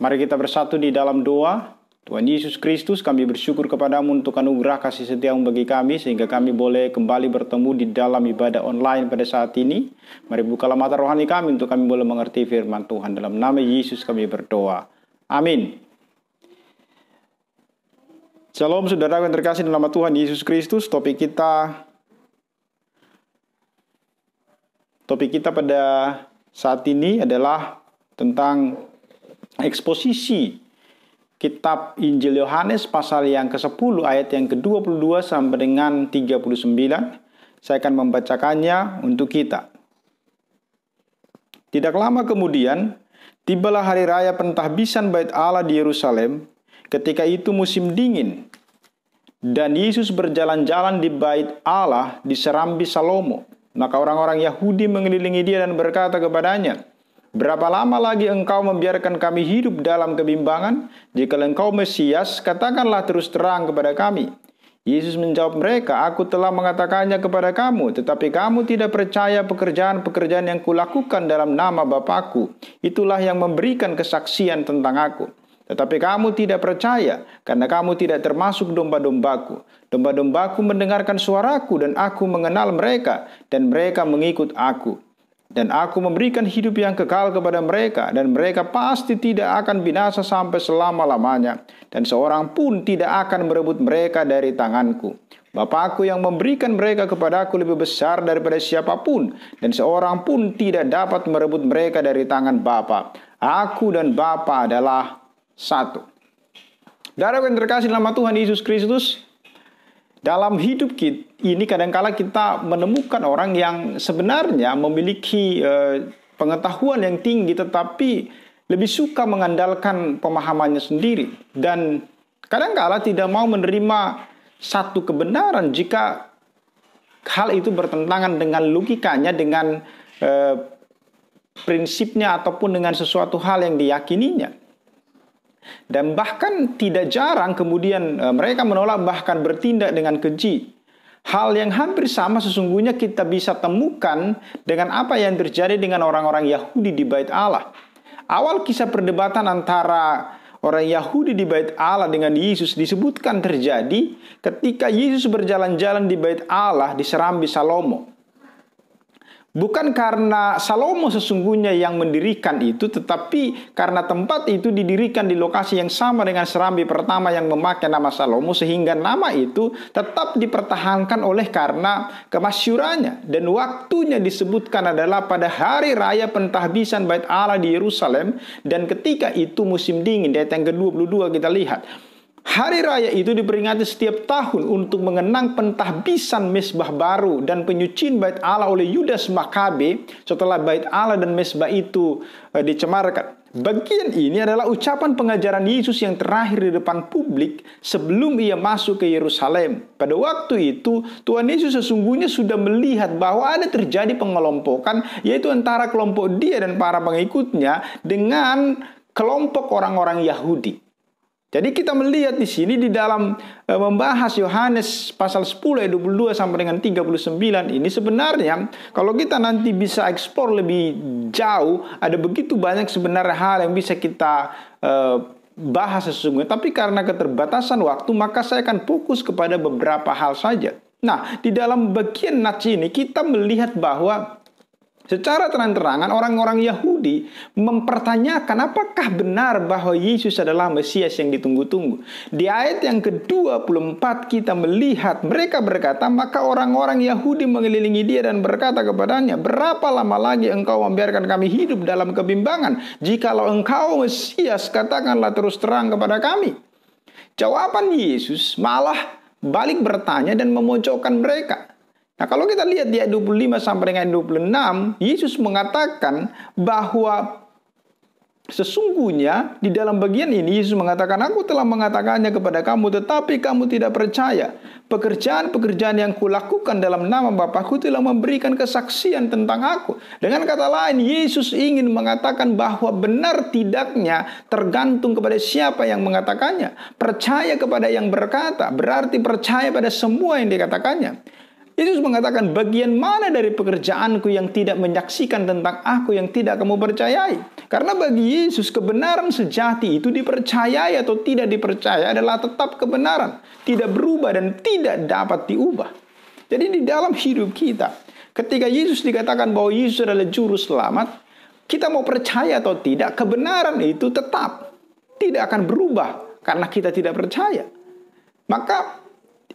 Mari kita bersatu di dalam doa. Tuhan Yesus Kristus, kami bersyukur kepadamu untuk anugerah kasih setiamu bagi kami, sehingga kami boleh kembali bertemu di dalam ibadah online pada saat ini. Mari bukalah mata rohani kami untuk kami boleh mengerti firman Tuhan. Dalam nama Yesus kami berdoa. Amin. Shalom saudara yang terkasih dalam nama Tuhan Yesus Kristus. Topik kita pada saat ini adalah tentang eksposisi Kitab Injil Yohanes pasal yang ke-10 ayat yang ke-22 sampai dengan 39. Saya akan membacakannya untuk kita. Tidak lama kemudian, tibalah hari raya pentahbisan Bait Allah di Yerusalem. Ketika itu musim dingin, dan Yesus berjalan-jalan di Bait Allah di Serambi Salomo. Maka orang-orang Yahudi mengelilingi dia dan berkata kepadanya, "Berapa lama lagi engkau membiarkan kami hidup dalam kebimbangan? Jika engkau Mesias, katakanlah terus terang kepada kami." Yesus menjawab mereka, "Aku telah mengatakannya kepada kamu, tetapi kamu tidak percaya pekerjaan-pekerjaan yang kulakukan dalam nama Bapa-Ku. Itulah yang memberikan kesaksian tentang Aku. Tetapi kamu tidak percaya, karena kamu tidak termasuk domba-dombaku. Domba-dombaku mendengarkan suaraku, dan Aku mengenal mereka, dan mereka mengikut Aku. Dan Aku memberikan hidup yang kekal kepada mereka, dan mereka pasti tidak akan binasa sampai selama-lamanya. Dan seorang pun tidak akan merebut mereka dari tanganku. Bapa-Ku yang memberikan mereka kepadaku lebih besar daripada siapapun, dan seorang pun tidak dapat merebut mereka dari tangan Bapa. Aku dan Bapa adalah satu." Saudara yang terkasih dalam nama Tuhan Yesus Kristus, dalam hidup kita ini kadangkala kita menemukan orang yang sebenarnya memiliki pengetahuan yang tinggi, tetapi lebih suka mengandalkan pemahamannya sendiri, dan kadangkala tidak mau menerima satu kebenaran jika hal itu bertentangan dengan logikanya, dengan prinsipnya ataupun dengan sesuatu hal yang diyakininya. Dan bahkan tidak jarang kemudian mereka menolak, bahkan bertindak dengan keji. Hal yang hampir sama sesungguhnya kita bisa temukan dengan apa yang terjadi dengan orang-orang Yahudi di Bait Allah. Awal kisah perdebatan antara orang Yahudi di Bait Allah dengan Yesus disebutkan terjadi ketika Yesus berjalan-jalan di Bait Allah di Serambi Salomo. Bukan karena Salomo sesungguhnya yang mendirikan itu, tetapi karena tempat itu didirikan di lokasi yang sama dengan serambi pertama yang memakai nama Salomo, sehingga nama itu tetap dipertahankan oleh karena kemasyhurannya. Dan waktunya disebutkan adalah pada hari raya pentahbisan Bait Allah di Yerusalem, dan ketika itu musim dingin. Di ayat yang ke-22 kita lihat. Hari raya itu diperingati setiap tahun untuk mengenang pentahbisan mezbah baru dan penyucian Bait Allah oleh Yudas Makabe setelah Bait Allah dan mezbah itu dicemarkan. Bagian ini adalah ucapan pengajaran Yesus yang terakhir di depan publik sebelum ia masuk ke Yerusalem. Pada waktu itu, Tuhan Yesus sesungguhnya sudah melihat bahwa ada terjadi pengelompokan, yaitu antara kelompok dia dan para pengikutnya dengan kelompok orang-orang Yahudi. Jadi kita melihat di sini di dalam membahas Yohanes pasal 10 ayat 22 sampai dengan 39 ini, sebenarnya kalau kita nanti bisa eksplor lebih jauh, ada begitu banyak sebenarnya hal yang bisa kita bahas sesungguhnya. Tapi karena keterbatasan waktu, maka saya akan fokus kepada beberapa hal saja. Nah, di dalam bagian nats ini kita melihat bahwa secara terang-terangan orang-orang Yahudi mempertanyakan apakah benar bahwa Yesus adalah Mesias yang ditunggu-tunggu. Di ayat yang ke-24 kita melihat mereka berkata, maka orang-orang Yahudi mengelilingi dia dan berkata kepadanya, "Berapa lama lagi engkau membiarkan kami hidup dalam kebimbangan? Jikalau engkau Mesias, katakanlah terus terang kepada kami." Jawaban Yesus malah balik bertanya dan memojokkan mereka. Nah, kalau kita lihat di ayat 25 sampai dengan 26, Yesus mengatakan bahwa sesungguhnya di dalam bagian ini Yesus mengatakan, "Aku telah mengatakannya kepada kamu, tetapi kamu tidak percaya. Pekerjaan-pekerjaan yang kulakukan dalam nama Bapa-Ku telah memberikan kesaksian tentang Aku." Dengan kata lain, Yesus ingin mengatakan bahwa benar tidaknya tergantung kepada siapa yang mengatakannya. Percaya kepada yang berkata berarti percaya pada semua yang dikatakannya. Yesus mengatakan, bagian mana dari pekerjaanku yang tidak menyaksikan tentang aku yang tidak kamu percayai? Karena bagi Yesus kebenaran sejati itu dipercayai atau tidak dipercaya adalah tetap kebenaran. Tidak berubah dan tidak dapat diubah. Jadi di dalam hidup kita, ketika Yesus dikatakan bahwa Yesus adalah juru selamat, kita mau percaya atau tidak, kebenaran itu tetap tidak akan berubah karena kita tidak percaya. Maka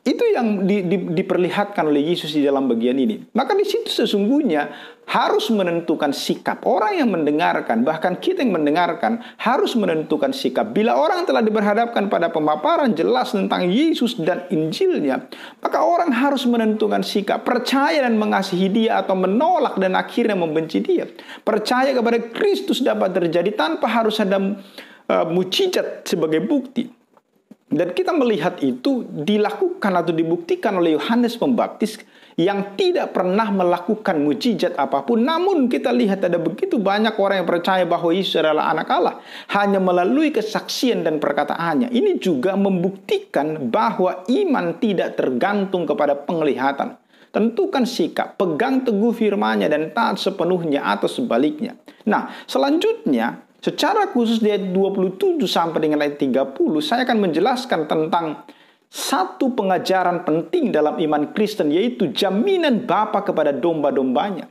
itu yang diperlihatkan oleh Yesus di dalam bagian ini. Maka di situ sesungguhnya harus menentukan sikap. Orang yang mendengarkan, bahkan kita yang mendengarkan, harus menentukan sikap. Bila orang telah diberhadapkan pada pemaparan jelas tentang Yesus dan Injilnya, maka orang harus menentukan sikap. Percaya dan mengasihi dia atau menolak dan akhirnya membenci dia. Percaya kepada Kristus dapat terjadi tanpa harus ada mujizat sebagai bukti. Dan kita melihat itu dilakukan atau dibuktikan oleh Yohanes Pembaptis yang tidak pernah melakukan mujizat apapun. Namun kita lihat ada begitu banyak orang yang percaya bahwa Yesus adalah anak Allah hanya melalui kesaksian dan perkataannya. Ini juga membuktikan bahwa iman tidak tergantung kepada penglihatan. Tentukan sikap, pegang teguh firman-Nya dan taat sepenuhnya atau sebaliknya. Nah, selanjutnya secara khusus di ayat 27 sampai dengan ayat 30, saya akan menjelaskan tentang satu pengajaran penting dalam iman Kristen, yaitu jaminan Bapa kepada domba-dombanya.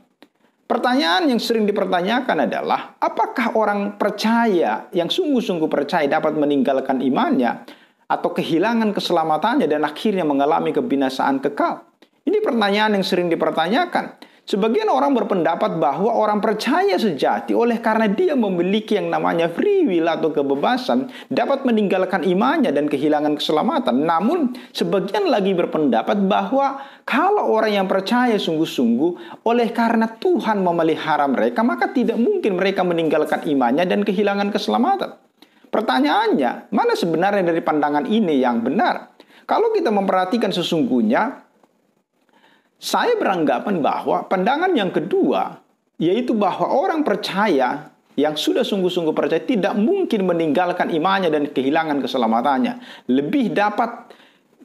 Pertanyaan yang sering dipertanyakan adalah, apakah orang percaya yang sungguh-sungguh percaya dapat meninggalkan imannya atau kehilangan keselamatannya dan akhirnya mengalami kebinasaan kekal? Ini pertanyaan yang sering dipertanyakan. Sebagian orang berpendapat bahwa orang percaya sejati oleh karena dia memiliki yang namanya free will atau kebebasan dapat meninggalkan imannya dan kehilangan keselamatan. Namun sebagian lagi berpendapat bahwa kalau orang yang percaya sungguh-sungguh oleh karena Tuhan memelihara mereka, maka tidak mungkin mereka meninggalkan imannya dan kehilangan keselamatan. Pertanyaannya, mana sebenarnya dari pandangan ini yang benar? Kalau kita memperhatikan sesungguhnya, saya beranggapan bahwa pandangan yang kedua, yaitu bahwa orang percaya yang sudah sungguh-sungguh percaya tidak mungkin meninggalkan imannya dan kehilangan keselamatannya. Lebih dapat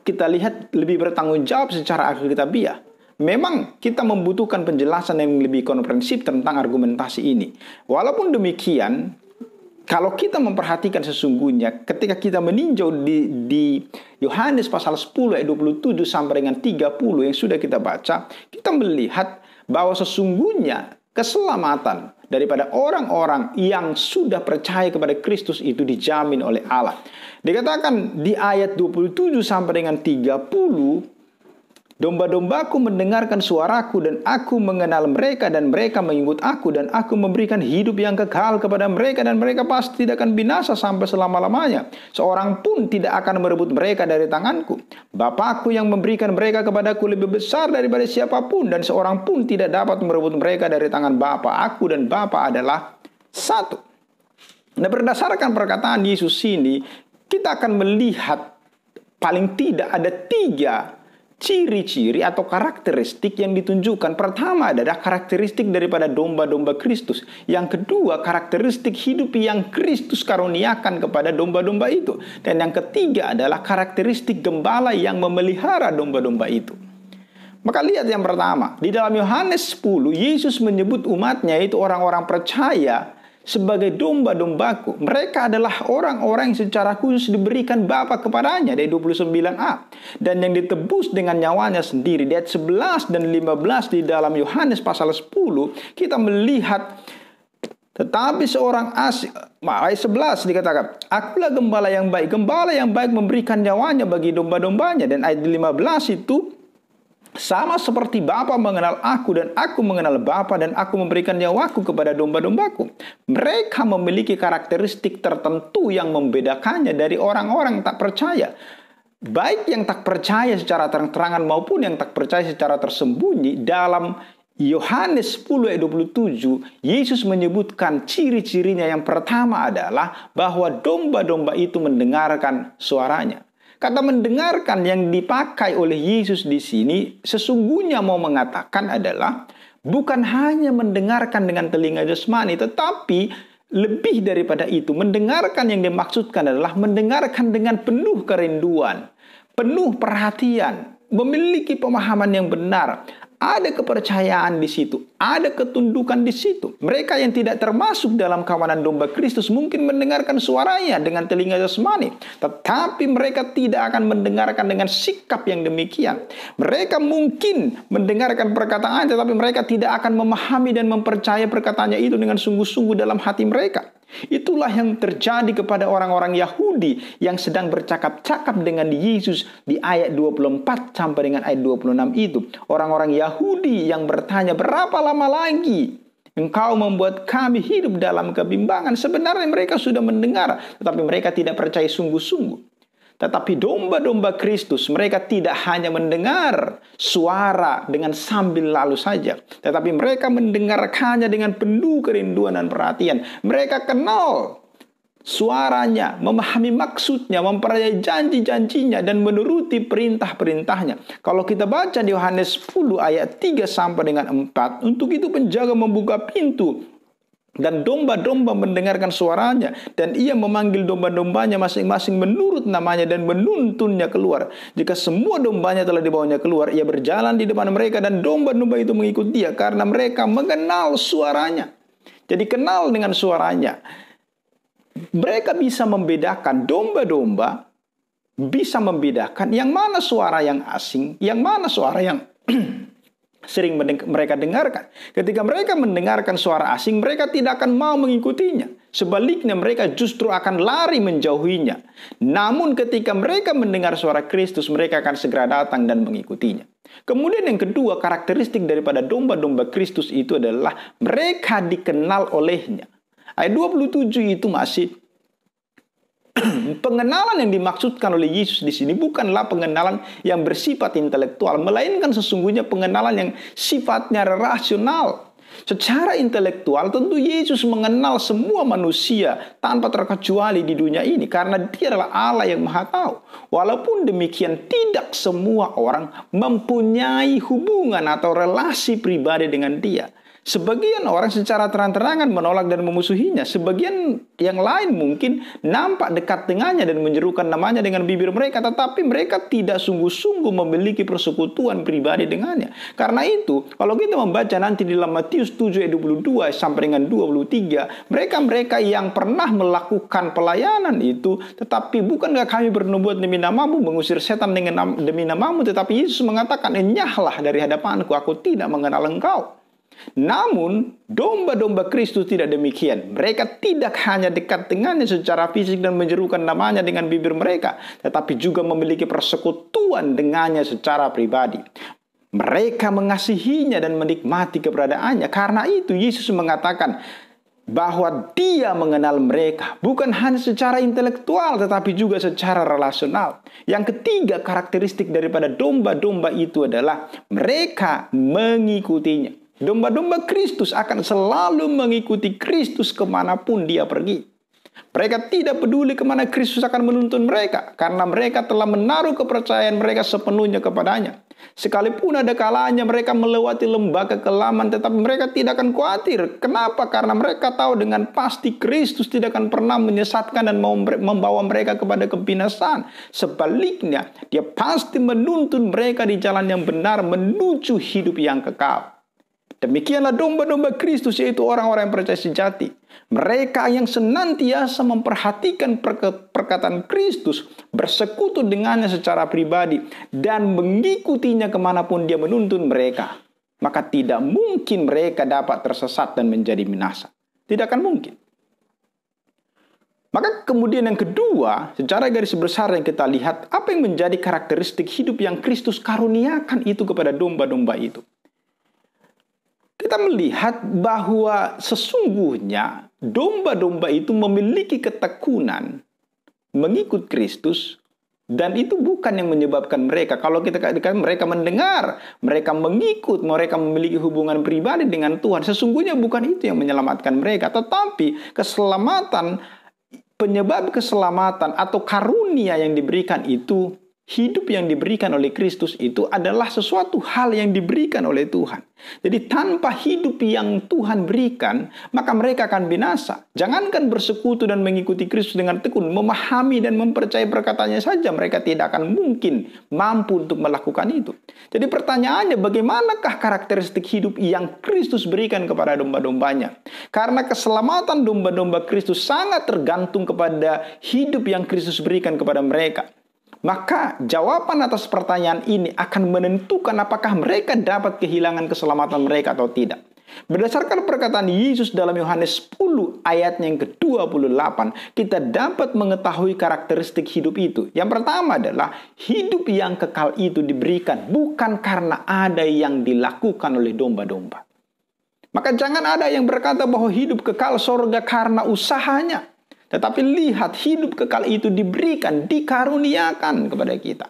kita lihat lebih bertanggung jawab secara alkitabiah. Memang kita membutuhkan penjelasan yang lebih komprehensif tentang argumentasi ini. Walaupun demikian, kalau kita memperhatikan sesungguhnya ketika kita meninjau di Yohanes pasal 10 ayat 27 sampai dengan 30 yang sudah kita baca, kita melihat bahwa sesungguhnya keselamatan daripada orang-orang yang sudah percaya kepada Kristus itu dijamin oleh Allah. Dikatakan di ayat 27 sampai dengan 30, domba-dombaku mendengarkan suaraku dan aku mengenal mereka dan mereka mengikut aku dan aku memberikan hidup yang kekal kepada mereka dan mereka pasti tidak akan binasa sampai selama-lamanya. Seorang pun tidak akan merebut mereka dari tanganku. Bapakku yang memberikan mereka kepadaku lebih besar daripada siapapun dan seorang pun tidak dapat merebut mereka dari tangan Bapa. Aku dan Bapa adalah satu. Nah, berdasarkan perkataan Yesus ini, kita akan melihat paling tidak ada 3 ciri-ciri atau karakteristik yang ditunjukkan. Pertama adalah karakteristik daripada domba-domba Kristus. Yang kedua, karakteristik hidup yang Kristus karuniakan kepada domba-domba itu. Dan yang ketiga adalah karakteristik gembala yang memelihara domba-domba itu. Maka lihat yang pertama, di dalam Yohanes 10, Yesus menyebut umatnya, yaitu orang-orang percaya, sebagai domba-dombaku. Mereka adalah orang-orang yang secara khusus diberikan Bapa kepadanya, dari 29a. Dan yang ditebus dengan nyawanya sendiri. Di ayat 11 dan 15 di dalam Yohanes pasal 10, kita melihat, tetapi seorang asing, ayat 11 dikatakan, akulah gembala yang baik. Gembala yang baik memberikan nyawanya bagi domba-dombanya. Dan ayat 15 itu, sama seperti Bapa mengenal aku dan aku mengenal Bapa dan aku memberikan nyawaku kepada domba-dombaku. Mereka memiliki karakteristik tertentu yang membedakannya dari orang-orang tak percaya. Baik yang tak percaya secara terang-terangan maupun yang tak percaya secara tersembunyi. Dalam Yohanes 10 ayat 27, Yesus menyebutkan ciri-cirinya. Yang pertama adalah bahwa domba-domba itu mendengarkan suaranya. Kata mendengarkan yang dipakai oleh Yesus di sini sesungguhnya mau mengatakan adalah bukan hanya mendengarkan dengan telinga jasmani, tetapi lebih daripada itu. Mendengarkan yang dimaksudkan adalah mendengarkan dengan penuh kerinduan, penuh perhatian, memiliki pemahaman yang benar. Ada kepercayaan di situ, ada ketundukan di situ. Mereka yang tidak termasuk dalam kawanan domba Kristus mungkin mendengarkan suaranya dengan telinga jasmani, tetapi mereka tidak akan mendengarkan dengan sikap yang demikian. Mereka mungkin mendengarkan perkataan, tetapi mereka tidak akan memahami dan mempercayai perkataannya itu dengan sungguh-sungguh dalam hati mereka. Itulah yang terjadi kepada orang-orang Yahudi yang sedang bercakap-cakap dengan Yesus di ayat 24 sampai dengan ayat 26 itu. Orang-orang Yahudi yang bertanya, berapa lama lagi engkau membuat kami hidup dalam kebimbangan? Sebenarnya mereka sudah mendengar, tetapi mereka tidak percaya sungguh-sungguh. Tetapi domba-domba Kristus, mereka tidak hanya mendengar suara dengan sambil lalu saja, tetapi mereka mendengarkannya dengan penuh kerinduan dan perhatian. Mereka kenal suaranya, memahami maksudnya, mempercayai janji-janjinya, dan menuruti perintah-perintahnya. Kalau kita baca di Yohanes 10 ayat 3 sampai dengan 4, untuk itu penjaga membuka pintu, dan domba-domba mendengarkan suaranya, dan ia memanggil domba-dombanya masing-masing menurut namanya dan menuntunnya keluar. Jika semua dombanya telah dibawanya keluar, ia berjalan di depan mereka, dan domba-domba itu mengikut dia karena mereka mengenal suaranya. Jadi kenal dengan suaranya. Mereka bisa membedakan, domba-domba bisa membedakan yang mana suara yang asing, yang mana suara yang sering mereka dengarkan. Ketika mereka mendengarkan suara asing, mereka tidak akan mau mengikutinya. Sebaliknya, mereka justru akan lari menjauhinya. Namun ketika mereka mendengar suara Kristus, mereka akan segera datang dan mengikutinya. Kemudian yang kedua, karakteristik daripada domba-domba Kristus itu adalah mereka dikenal olehnya. Ayat 27 itu masih pengenalan yang dimaksudkan oleh Yesus di sini bukanlah pengenalan yang bersifat intelektual, melainkan sesungguhnya pengenalan yang sifatnya rasional. Secara intelektual tentu Yesus mengenal semua manusia tanpa terkecuali di dunia ini karena Dia adalah Allah yang Maha Tahu. Walaupun demikian, tidak semua orang mempunyai hubungan atau relasi pribadi dengan Dia. Sebagian orang secara terang-terangan menolak dan memusuhinya. Sebagian yang lain mungkin nampak dekat dengannya dan menyerukan namanya dengan bibir mereka. Tetapi mereka tidak sungguh-sungguh memiliki persekutuan pribadi dengannya. Karena itu, kalau kita membaca nanti di dalam Matius 7 ayat 22 sampai dengan 23. Mereka-mereka yang pernah melakukan pelayanan itu. Tetapi bukankah kami bernubuat demi namamu, mengusir setan demi namamu. Tetapi Yesus mengatakan, enyahlah dari hadapanku, aku tidak mengenal engkau. Namun, domba-domba Kristus tidak demikian. Mereka tidak hanya dekat dengannya secara fisik dan menyerukan namanya dengan bibir mereka, tetapi juga memiliki persekutuan dengannya secara pribadi. Mereka mengasihinya dan menikmati keberadaannya. Karena itu, Yesus mengatakan bahwa Dia mengenal mereka bukan hanya secara intelektual, tetapi juga secara relasional. Yang ketiga, karakteristik daripada domba-domba itu adalah mereka mengikutinya. Domba-domba Kristus akan selalu mengikuti Kristus kemanapun Dia pergi. Mereka tidak peduli kemana Kristus akan menuntun mereka, karena mereka telah menaruh kepercayaan mereka sepenuhnya kepadanya. Sekalipun ada kalanya mereka melewati lembaga kelaman, tetapi mereka tidak akan khawatir. Kenapa? Karena mereka tahu dengan pasti Kristus tidak akan pernah menyesatkan dan membawa mereka kepada kebinasaan. Sebaliknya, Dia pasti menuntun mereka di jalan yang benar menuju hidup yang kekal. Demikianlah domba-domba Kristus, yaitu orang-orang yang percaya sejati. Mereka yang senantiasa memperhatikan perkataan Kristus, bersekutu dengannya secara pribadi, dan mengikutinya kemanapun Dia menuntun mereka. Maka tidak mungkin mereka dapat tersesat dan menjadi binasa. Tidak akan mungkin. Maka kemudian yang kedua, secara garis besar yang kita lihat, apa yang menjadi karakteristik hidup yang Kristus karuniakan itu kepada domba-domba itu. Kita melihat bahwa sesungguhnya domba-domba itu memiliki ketekunan mengikut Kristus, dan itu bukan yang menyebabkan mereka. Kalau kita katakan mereka mendengar, mereka mengikut, mereka memiliki hubungan pribadi dengan Tuhan, sesungguhnya bukan itu yang menyelamatkan mereka. Tetapi keselamatan, penyebab keselamatan atau karunia yang diberikan itu hidup yang diberikan oleh Kristus itu adalah sesuatu hal yang diberikan oleh Tuhan. Jadi tanpa hidup yang Tuhan berikan, maka mereka akan binasa. Jangankan bersekutu dan mengikuti Kristus dengan tekun, memahami dan mempercayai perkataannya saja, mereka tidak akan mungkin mampu untuk melakukan itu. Jadi pertanyaannya, bagaimanakah karakteristik hidup yang Kristus berikan kepada domba-dombanya? Karena keselamatan domba-domba Kristus sangat tergantung kepada hidup yang Kristus berikan kepada mereka. Maka jawaban atas pertanyaan ini akan menentukan apakah mereka dapat kehilangan keselamatan mereka atau tidak. Berdasarkan perkataan Yesus dalam Yohanes 10 ayatnya yang ke-28, kita dapat mengetahui karakteristik hidup itu. Yang pertama adalah hidup yang kekal itu diberikan bukan karena ada yang dilakukan oleh domba-domba. Maka jangan ada yang berkata bahwa hidup kekal surga karena usahanya. Tetapi lihat, hidup kekal itu diberikan, dikaruniakan kepada kita.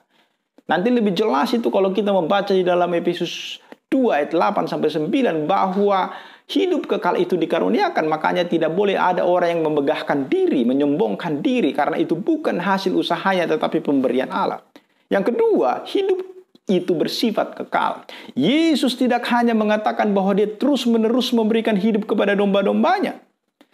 Nanti lebih jelas itu kalau kita membaca di dalam Efesus 2 ayat 8-9 bahwa hidup kekal itu dikaruniakan. Makanya tidak boleh ada orang yang memegahkan diri, menyombongkan diri. Karena itu bukan hasil usahanya tetapi pemberian Allah. Yang kedua, hidup itu bersifat kekal. Yesus tidak hanya mengatakan bahwa dia terus-menerus memberikan hidup kepada domba-dombanya.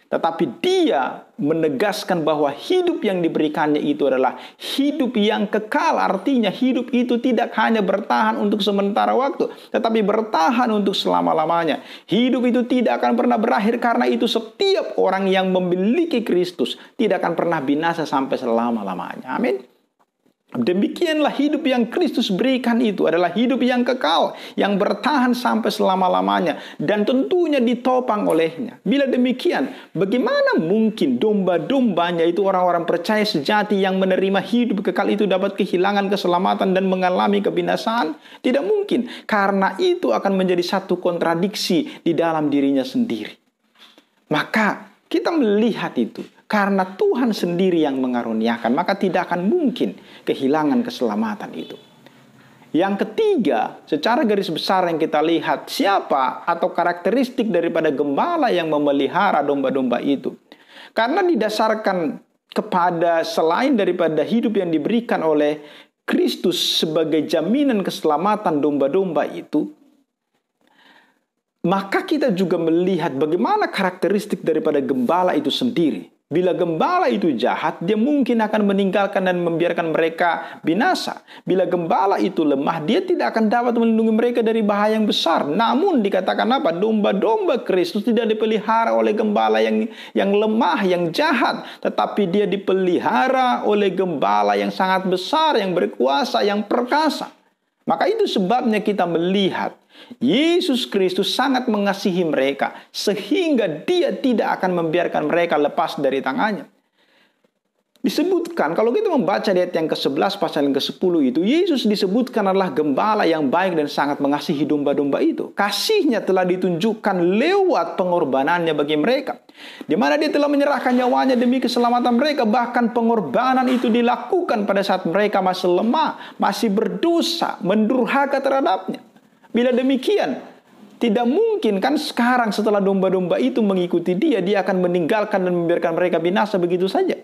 Tetapi dia menegaskan bahwa hidup yang diberikannya itu adalah hidup yang kekal. Artinya hidup itu tidak hanya bertahan untuk sementara waktu, tetapi bertahan untuk selama-lamanya. Hidup itu tidak akan pernah berakhir, karena itu setiap orang yang memiliki Kristus tidak akan pernah binasa sampai selama-lamanya. Amin. Demikianlah hidup yang Kristus berikan itu adalah hidup yang kekal, yang bertahan sampai selama-lamanya, dan tentunya ditopang olehnya. Bila demikian, bagaimana mungkin domba-dombanya itu orang-orang percaya sejati yang menerima hidup kekal itu dapat kehilangan keselamatan dan mengalami kebinasaan? Tidak mungkin, karena itu akan menjadi satu kontradiksi di dalam dirinya sendiri. Maka kita melihat itu. Karena Tuhan sendiri yang mengaruniakan, maka tidak akan mungkin kehilangan keselamatan itu. Yang ketiga, secara garis besar yang kita lihat, siapa atau karakteristik daripada gembala yang memelihara domba-domba itu. Karena didasarkan kepada selain daripada hidup yang diberikan oleh Kristus sebagai jaminan keselamatan domba-domba itu, maka kita juga melihat bagaimana karakteristik daripada gembala itu sendiri. Bila gembala itu jahat, dia mungkin akan meninggalkan dan membiarkan mereka binasa. Bila gembala itu lemah, dia tidak akan dapat melindungi mereka dari bahaya yang besar. Namun dikatakan apa? Domba-domba Kristus tidak dipelihara oleh gembala yang lemah, yang jahat. Tetapi dia dipelihara oleh gembala yang sangat besar, yang berkuasa, yang perkasa. Maka itu sebabnya kita melihat Yesus Kristus sangat mengasihi mereka sehingga dia tidak akan membiarkan mereka lepas dari tangannya. Disebutkan, kalau kita membaca di ayat yang ke-11 pasal yang ke-10 itu, Yesus disebutkan adalah gembala yang baik dan sangat mengasihi domba-domba itu. Kasihnya telah ditunjukkan lewat pengorbanannya bagi mereka, di mana dia telah menyerahkan nyawanya demi keselamatan mereka. Bahkan pengorbanan itu dilakukan pada saat mereka masih lemah, masih berdosa, mendurhaka terhadapnya. Bila demikian, tidak mungkin kan sekarang setelah domba-domba itu mengikuti dia akan meninggalkan dan membiarkan mereka binasa begitu saja.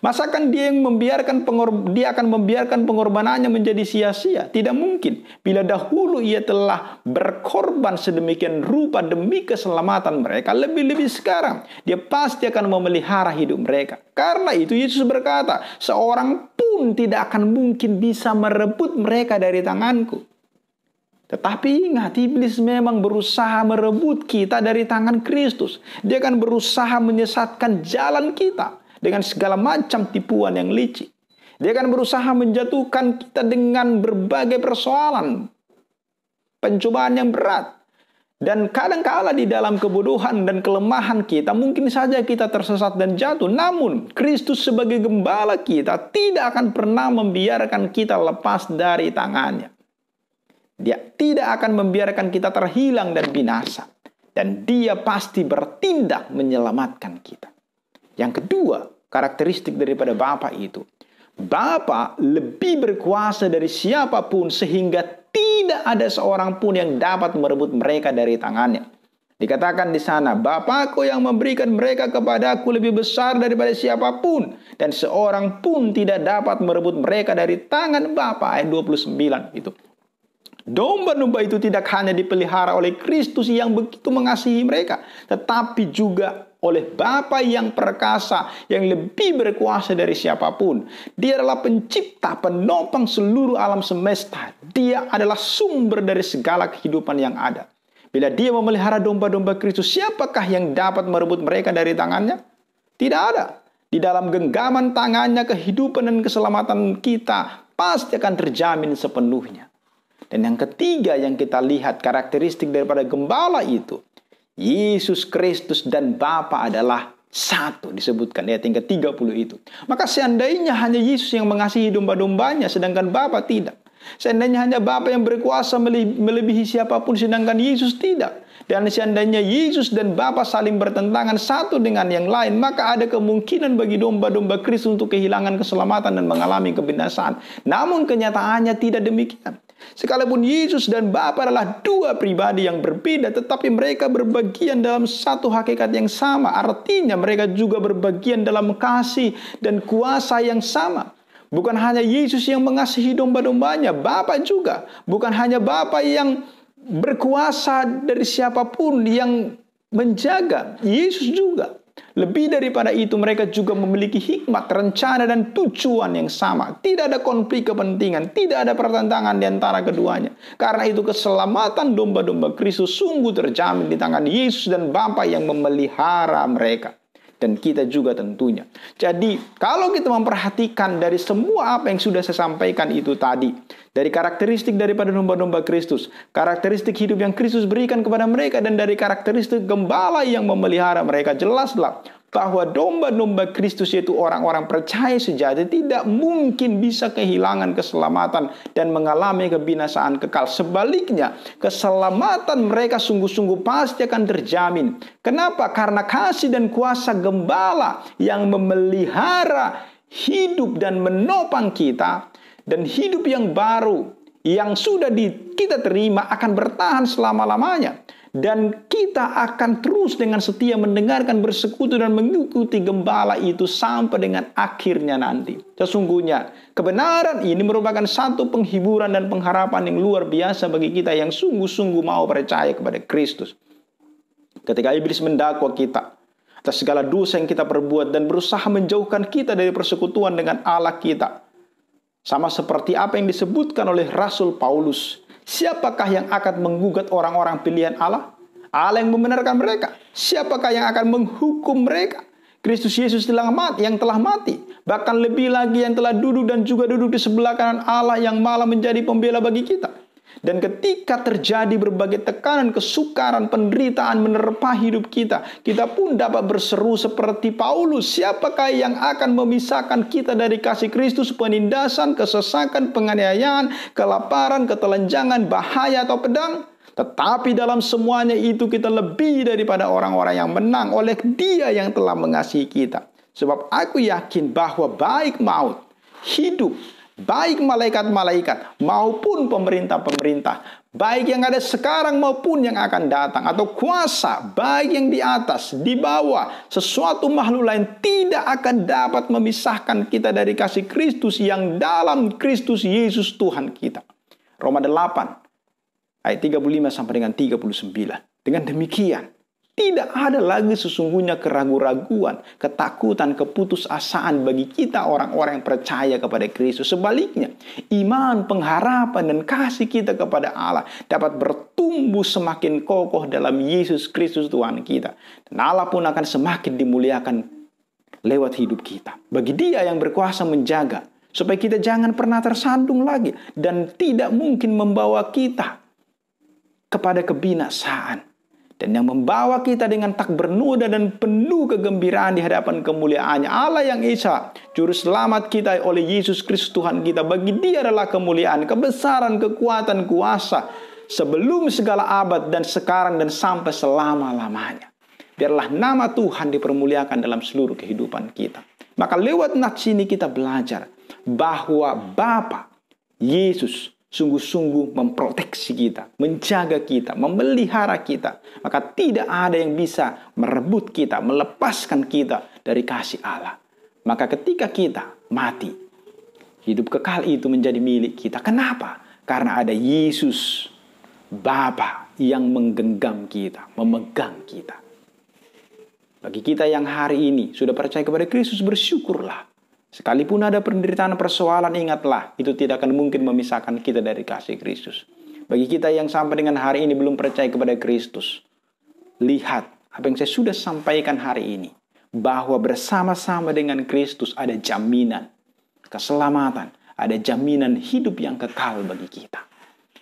Masakan dia akan membiarkan pengorbanannya menjadi sia-sia? Tidak mungkin. Bila dahulu ia telah berkorban sedemikian rupa demi keselamatan mereka, lebih-lebih sekarang dia pasti akan memelihara hidup mereka. Karena itu Yesus berkata, seorang pun tidak akan mungkin bisa merebut mereka dari tanganku. Tetapi ingat, iblis memang berusaha merebut kita dari tangan Kristus. Dia akan berusaha menyesatkan jalan kita dengan segala macam tipuan yang licik. Dia akan berusaha menjatuhkan kita dengan berbagai persoalan, pencobaan yang berat. Dan kadang-kala di dalam kebodohan dan kelemahan kita, mungkin saja kita tersesat dan jatuh. Namun, Kristus sebagai gembala kita tidak akan pernah membiarkan kita lepas dari tangannya. Dia tidak akan membiarkan kita terhilang dan binasa. Dan dia pasti bertindak menyelamatkan kita. Yang kedua, karakteristik daripada Bapa itu. Bapa lebih berkuasa dari siapapun sehingga tidak ada seorang pun yang dapat merebut mereka dari tangannya. Dikatakan di sana, Bapakku yang memberikan mereka kepadaku lebih besar daripada siapapun, dan seorang pun tidak dapat merebut mereka dari tangan Bapa. Ayat 29 itu. Domba-domba itu tidak hanya dipelihara oleh Kristus yang begitu mengasihi mereka, tetapi juga oleh Bapa yang perkasa, yang lebih berkuasa dari siapapun. Dia adalah pencipta, penopang seluruh alam semesta. Dia adalah sumber dari segala kehidupan yang ada. Bila dia memelihara domba-domba Kristus, siapakah yang dapat merebut mereka dari tangannya? Tidak ada. Di dalam genggaman tangannya, kehidupan dan keselamatan kita pasti akan terjamin sepenuhnya. Dan yang ketiga yang kita lihat karakteristik daripada gembala itu, Yesus Kristus dan Bapa adalah satu, disebutkan ayat yang ke-30 itu. Maka seandainya hanya Yesus yang mengasihi domba-dombanya, sedangkan Bapa tidak. Seandainya hanya Bapa yang berkuasa melebihi siapapun, sedangkan Yesus tidak. Dan seandainya Yesus dan Bapa saling bertentangan satu dengan yang lain, maka ada kemungkinan bagi domba-domba Kristus untuk kehilangan keselamatan dan mengalami kebinasaan. Namun kenyataannya tidak demikian. Sekalipun Yesus dan Bapa adalah dua pribadi yang berbeda, tetapi mereka berbagian dalam satu hakikat yang sama. Artinya mereka juga berbagian dalam kasih dan kuasa yang sama. Bukan hanya Yesus yang mengasihi domba-dombanya, Bapa juga. Bukan hanya Bapa yang berkuasa dari siapapun yang menjaga, Yesus juga. Lebih daripada itu, mereka juga memiliki hikmat, rencana, dan tujuan yang sama. Tidak ada konflik kepentingan, tidak ada pertentangan di antara keduanya. Karena itu keselamatan domba-domba Kristus sungguh terjamin di tangan Yesus dan Bapa yang memelihara mereka. Dan kita juga tentunya. Jadi kalau kita memperhatikan dari semua apa yang sudah saya sampaikan itu tadi, dari karakteristik daripada domba-domba Kristus, karakteristik hidup yang Kristus berikan kepada mereka, dan dari karakteristik gembala yang memelihara mereka, jelaslah bahwa domba-domba Kristus yaitu orang-orang percaya sejati tidak mungkin bisa kehilangan keselamatan dan mengalami kebinasaan kekal. Sebaliknya, keselamatan mereka sungguh-sungguh pasti akan terjamin. Kenapa? Karena kasih dan kuasa gembala yang memelihara hidup dan menopang kita, dan hidup yang baru yang sudah kita terima akan bertahan selama-lamanya. Dan kita akan terus dengan setia mendengarkan, bersekutu, dan mengikuti gembala itu sampai dengan akhirnya nanti. Sesungguhnya kebenaran ini merupakan satu penghiburan dan pengharapan yang luar biasa bagi kita yang sungguh-sungguh mau percaya kepada Kristus. Ketika iblis mendakwa kita atas segala dosa yang kita perbuat dan berusaha menjauhkan kita dari persekutuan dengan Allah kita, sama seperti apa yang disebutkan oleh Rasul Paulus, siapakah yang akan menggugat orang-orang pilihan Allah? Allah yang membenarkan mereka. Siapakah yang akan menghukum mereka? Kristus Yesus yang telah mati. Bahkan lebih lagi yang telah duduk dan juga duduk di sebelah kanan Allah yang malah menjadi pembela bagi kita. Dan ketika terjadi berbagai tekanan, kesukaran, penderitaan menerpa hidup kita, kita pun dapat berseru seperti Paulus, siapakah yang akan memisahkan kita dari kasih Kristus? Penindasan, kesesakan, penganiayaan, kelaparan, ketelanjangan, bahaya atau pedang? Tetapi dalam semuanya itu kita lebih daripada orang-orang yang menang oleh Dia yang telah mengasihi kita. Sebab aku yakin bahwa baik maut, hidup, baik malaikat-malaikat maupun pemerintah-pemerintah, baik yang ada sekarang maupun yang akan datang, atau kuasa, baik yang di atas, di bawah, sesuatu makhluk lain tidak akan dapat memisahkan kita dari kasih Kristus yang dalam Kristus Yesus Tuhan kita. Roma 8 ayat 35 sampai dengan 39. Dengan demikian, tidak ada lagi sesungguhnya keraguan-raguan, ketakutan, keputusasaan bagi kita orang-orang yang percaya kepada Kristus. Sebaliknya, iman, pengharapan, dan kasih kita kepada Allah dapat bertumbuh semakin kokoh dalam Yesus Kristus Tuhan kita. Dan Allah pun akan semakin dimuliakan lewat hidup kita. Bagi Dia yang berkuasa menjaga, supaya kita jangan pernah tersandung lagi, dan tidak mungkin membawa kita kepada kebinasaan, dan yang membawa kita dengan tak bernoda dan penuh kegembiraan di hadapan kemuliaannya. Allah yang Esa, Juru Selamat kita oleh Yesus Kristus Tuhan kita, bagi Dia adalah kemuliaan, kebesaran, kekuatan, kuasa sebelum segala abad dan sekarang dan sampai selama-lamanya. Biarlah nama Tuhan dipermuliakan dalam seluruh kehidupan kita. Maka lewat nats ini kita belajar bahwa Bapa, Yesus, sungguh-sungguh memproteksi kita, menjaga kita, memelihara kita, maka tidak ada yang bisa merebut kita, melepaskan kita dari kasih Allah. Maka ketika kita mati, hidup kekal itu menjadi milik kita. Kenapa? Karena ada Yesus, Bapa yang menggenggam kita, memegang kita. Bagi kita yang hari ini sudah percaya kepada Kristus, bersyukurlah. Sekalipun ada penderitaan persoalan, ingatlah, itu tidak akan mungkin memisahkan kita dari kasih Kristus. Bagi kita yang sampai dengan hari ini belum percaya kepada Kristus, lihat apa yang saya sudah sampaikan hari ini, bahwa bersama-sama dengan Kristus ada jaminan keselamatan, ada jaminan hidup yang kekal bagi kita.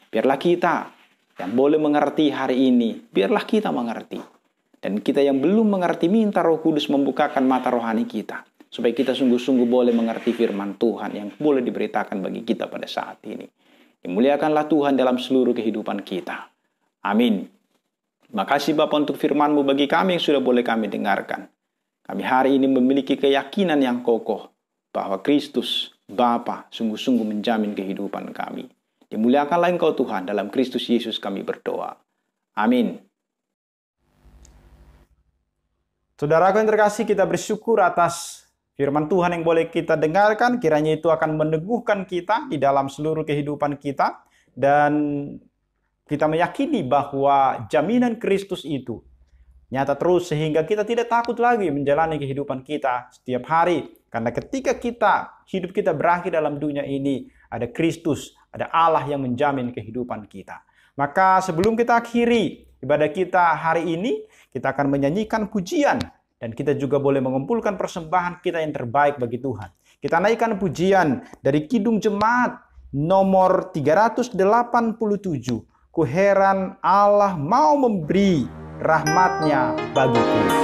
Biarlah kita yang boleh mengerti hari ini, biarlah kita mengerti. Dan kita yang belum mengerti, minta Roh Kudus membukakan mata rohani kita, supaya kita sungguh-sungguh boleh mengerti firman Tuhan yang boleh diberitakan bagi kita pada saat ini. Dimuliakanlah Tuhan dalam seluruh kehidupan kita. Amin. Makasih Bapa untuk firman-Mu bagi kami yang sudah boleh kami dengarkan. Kami hari ini memiliki keyakinan yang kokoh bahwa Kristus, Bapa, sungguh-sungguh menjamin kehidupan kami. Dimuliakanlah Engkau Tuhan, dalam Kristus Yesus kami berdoa. Amin. Saudaraku yang terkasih, kita bersyukur atas firman Tuhan yang boleh kita dengarkan. Kiranya itu akan meneguhkan kita di dalam seluruh kehidupan kita. Dan kita meyakini bahwa jaminan Kristus itu nyata terus, sehingga kita tidak takut lagi menjalani kehidupan kita setiap hari. Karena ketika hidup kita berakhir dalam dunia ini, ada Kristus, ada Allah yang menjamin kehidupan kita. Maka sebelum kita akhiri ibadah kita hari ini, kita akan menyanyikan pujian. Dan kita juga boleh mengumpulkan persembahan kita yang terbaik bagi Tuhan. Kita naikkan pujian dari Kidung Jemaat nomor 387. Ku heran Allah mau memberi rahmat-Nya bagiku.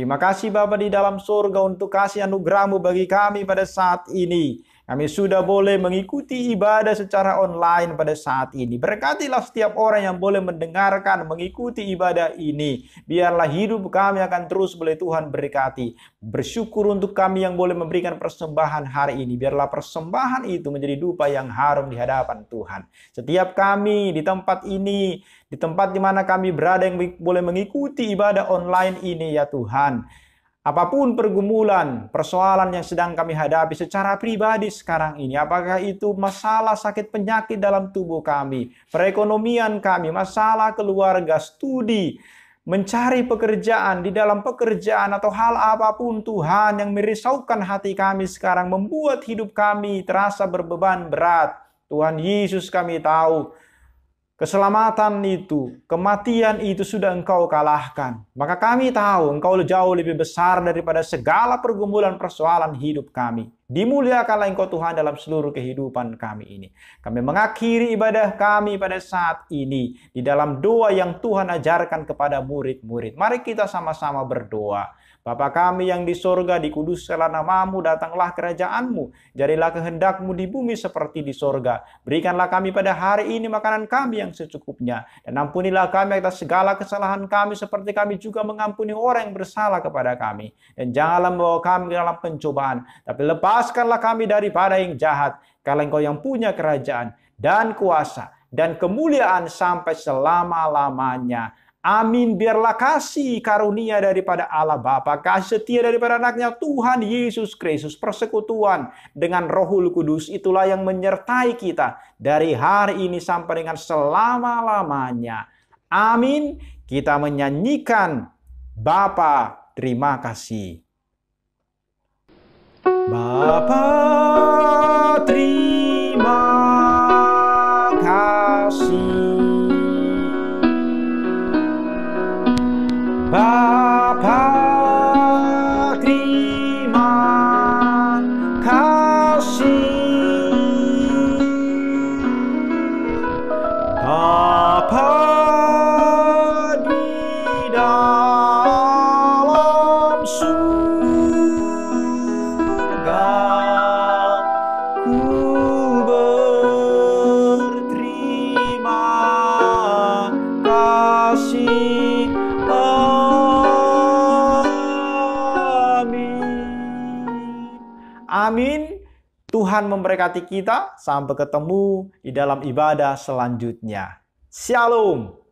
Terima kasih Bapa di dalam surga untuk kasih anugerah-Mu bagi kami pada saat ini. Kami sudah boleh mengikuti ibadah secara online pada saat ini. Berkatilah setiap orang yang boleh mendengarkan, mengikuti ibadah ini. Biarlah hidup kami akan terus boleh Tuhan berkati. Bersyukur untuk kami yang boleh memberikan persembahan hari ini. Biarlah persembahan itu menjadi dupa yang harum di hadapan Tuhan. Setiap kami di tempat ini, di tempat di mana kami berada yang boleh mengikuti ibadah online ini ya Tuhan. Apapun pergumulan, persoalan yang sedang kami hadapi secara pribadi sekarang ini, apakah itu masalah sakit penyakit dalam tubuh kami, perekonomian kami, masalah keluarga, studi, mencari pekerjaan, di dalam pekerjaan atau hal apapun Tuhan yang merisaukan hati kami sekarang, membuat hidup kami terasa berbeban berat. Tuhan Yesus, kami tahu keselamatan itu, kematian itu sudah Engkau kalahkan. Maka kami tahu Engkau jauh lebih besar daripada segala pergumulan persoalan hidup kami. Dimuliakanlah Engkau Tuhan dalam seluruh kehidupan kami ini. Kami mengakhiri ibadah kami pada saat ini di dalam doa yang Tuhan ajarkan kepada murid-murid. Mari kita sama-sama berdoa. Bapa kami yang di sorga, dikuduskanlah namamu, datanglah kerajaanmu, jadilah kehendakmu di bumi seperti di sorga. Berikanlah kami pada hari ini makanan kami yang secukupnya, dan ampunilah kami atas segala kesalahan kami seperti kami juga mengampuni orang yang bersalah kepada kami. Dan janganlah membawa kami ke dalam pencobaan, tapi lepaskanlah kami daripada yang jahat, karena Engkau yang punya kerajaan dan kuasa dan kemuliaan sampai selama-lamanya. Amin. Biarlah kasih karunia daripada Allah Bapa, kasih setia daripada anaknya Tuhan Yesus Kristus, persekutuan dengan Rohul Kudus, itulah yang menyertai kita dari hari ini sampai dengan selama-lamanya. Amin. Kita menyanyikan Bapa, terima kasih. Bapa, terima kasih. Bapa, terima kasih. Bapa di dalam surga, ku berterima kasih. Amin. Tuhan memberkati kita. Sampai ketemu di dalam ibadah selanjutnya. Shalom.